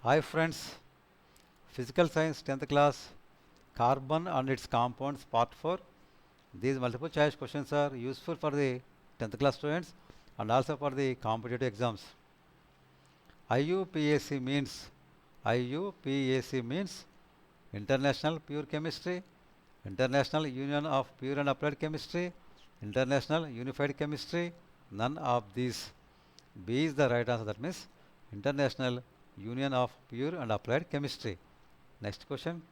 Hi friends, Physical Science 10th class, Carbon and its Compounds Part 4. These multiple choice questions are useful for the 10th class students and also for the competitive exams. IUPAC means IUPAC means International Pure Chemistry, International Union of Pure and Applied Chemistry, International Unified Chemistry. None of these. B is the right answer. That means International Union of Pure and Applied Chemistry. Next question.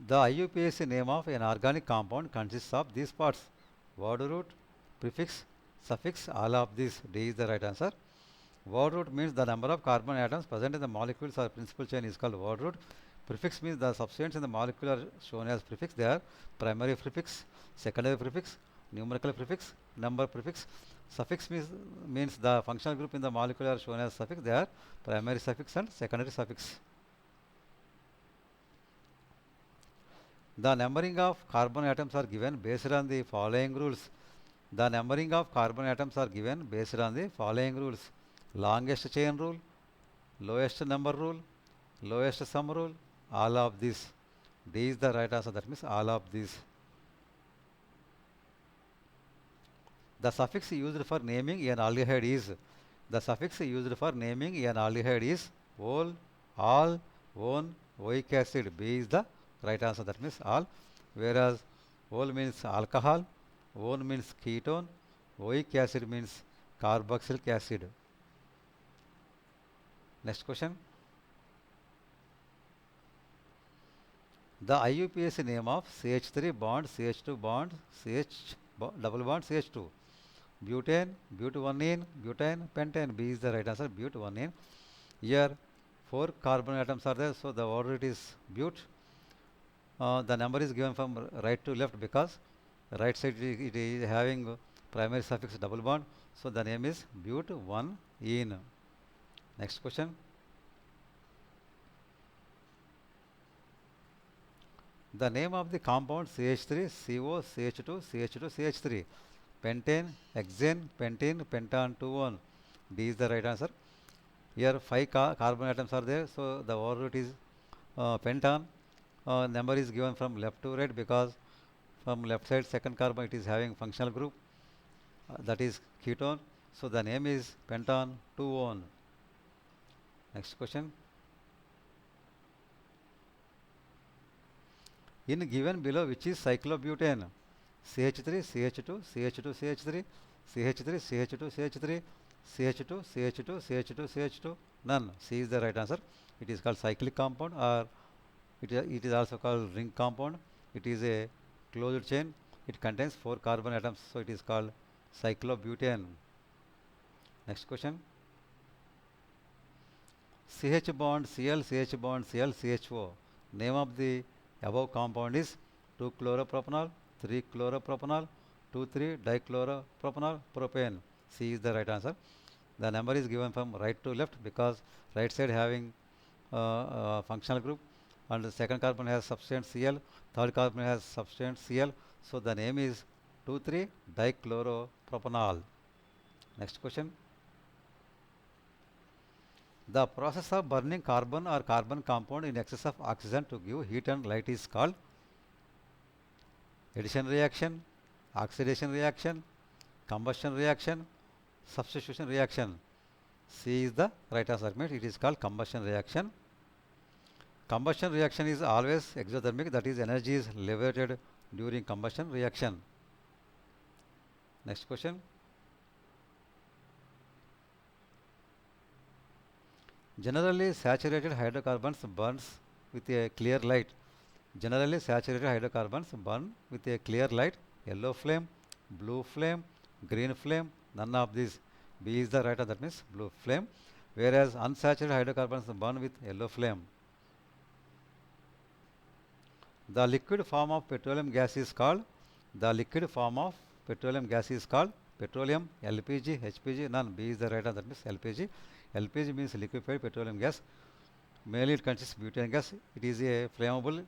The IUPAC name of an organic compound consists of these parts: word root, prefix, suffix. All of these. D is the right answer. Word root means the number of carbon atoms present in the molecules or principal chain is called word root. Prefix means the substance in the molecule are shown as prefix. They are primary prefix, secondary prefix, numerical prefix, number prefix. Suffix means the functional group in the molecule are shown as suffix. They are primary suffix and secondary suffix. The numbering of carbon atoms are given based on the following rules. The numbering of carbon atoms are given based on the following rules: longest chain rule, lowest number rule, lowest sum rule. All of these. D is the right answer. That means all of these. The suffix used for naming an aldehyde is ol, all, on, oic acid. B is the right answer. That means all. Whereas ol means alcohol, on means ketone, oic acid means carboxylic acid. Next question. The IUPAC name of CH3 bond, CH2 bond, CH double bond, CH2. Butane, but1ene, butane, pentane. B is the right answer. But1ene. Here, 4 carbon atoms are there, so the order it is but. The number is given from right to left because right side it is having primary suffix double bond, so the name is but1ene. Next question. The name of the compound CH3, CO, CH2, CH2, CH3. Pentane, hexane, pentene, pentan, 2 1. D is the right answer. Here 5 carbon atoms are there, so the overroot is pentan. Number is given from left to right because from left side second carbon it is having functional group, that is ketone. So the name is pentan 2 1. Next question. In given below, which is cyclobutane? CH3, CH2, CH2, CH3, CH3, CH2, CH3, CH2, CH2, CH2, CH2. None. C is the right answer. It is called cyclic compound, or it is also called ring compound. It is a closed chain. It contains 4 carbon atoms, so it is called cyclobutane. Next question. CH bond Cl, CH bond Cl, CHO. Name of the above compound is 2-chloropropanol, 3-chloropropanol, 2,3-dichloropropanol, propane. C is the right answer. The number is given from right to left because right side having functional group, and the second carbon has substance Cl, third carbon has substance Cl. So the name is 2,3-dichloropropanol. Next question. The process of burning carbon or carbon compound in excess of oxygen to give heat and light is called addition reaction, oxidation reaction, combustion reaction, substitution reaction. C is the right answer. It is called combustion reaction. Combustion reaction is always exothermic, that is energy is liberated during combustion reaction. Next question. Generally saturated hydrocarbons burns with a clear light. Generally saturated hydrocarbons burn with a clear light, yellow flame, blue flame, green flame. None of these. B is the right answer, that means blue flame. Whereas unsaturated hydrocarbons burn with yellow flame. The liquid form of petroleum gas is called petroleum, LPG, HPG. None. B is the right answer, that means LPG. LPG means liquefied petroleum gas. Mainly it consists butane gas. It is a flammable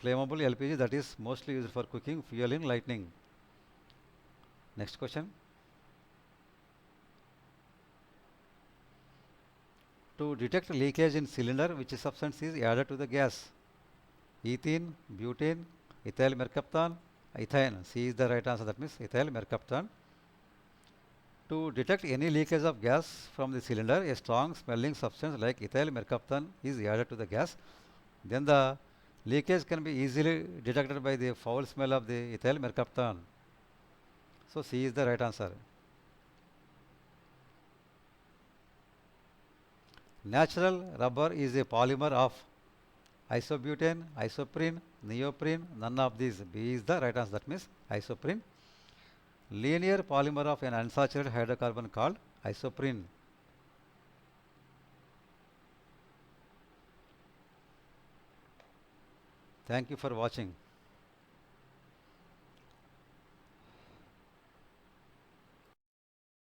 LPG that is mostly used for cooking, fueling, lighting. Next question. To detect leakage in cylinder, which substance is added to the gas? Ethene, butane, ethyl mercaptan, ethane. C is the right answer. That means ethyl mercaptan. To detect any leakage of gas from the cylinder, a strong smelling substance like ethyl mercaptan is added to the gas. Then the leakage can be easily detected by the foul smell of the ethyl mercaptan. So C is the right answer. Natural rubber is a polymer of isobutane, isoprene, neoprene, none of these. B is the right answer. That means isoprene. Linear polymer of an unsaturated hydrocarbon called isoprene. Thank you for watching.